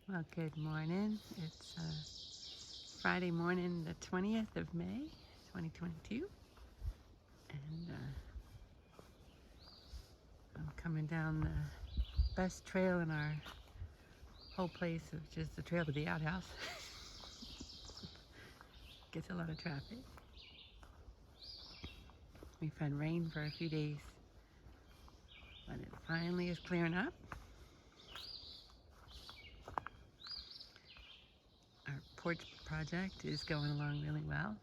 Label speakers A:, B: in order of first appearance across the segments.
A: Well, good morning. It's Friday morning, the 20th of May, 2022. And I'm coming down the best trail in our whole place, which is the trail to the outhouse. Gets a lot of traffic. We've had rain for a few days, but it finally is clearing up. Our porch project is going along really well.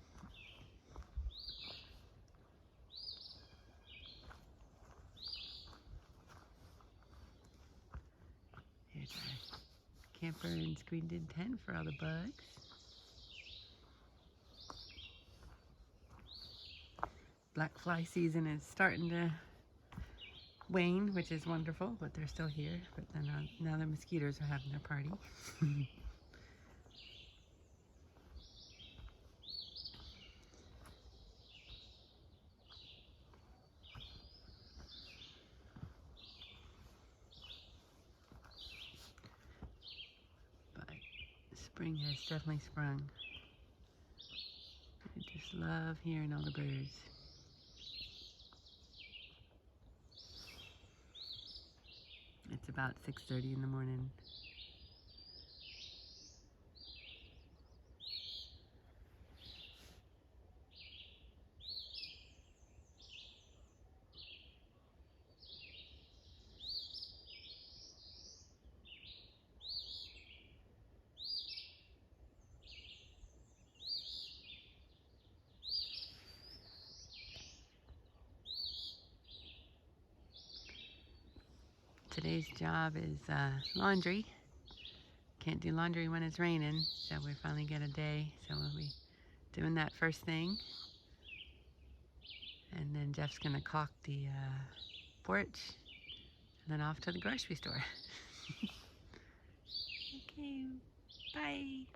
A: Here's our camper and screened-in tent for all the bugs. Black fly season is starting to wane, which is wonderful, but they're still here. But then now the mosquitoes are having their party. But spring has definitely sprung. I just love hearing all the birds. It's about 6:30 in the morning. Today's job is laundry. Can't do laundry when it's raining, so we finally get a day. So we'll be doing that first thing. And then Jeff's gonna caulk the porch, and then off to the grocery store. Okay, bye.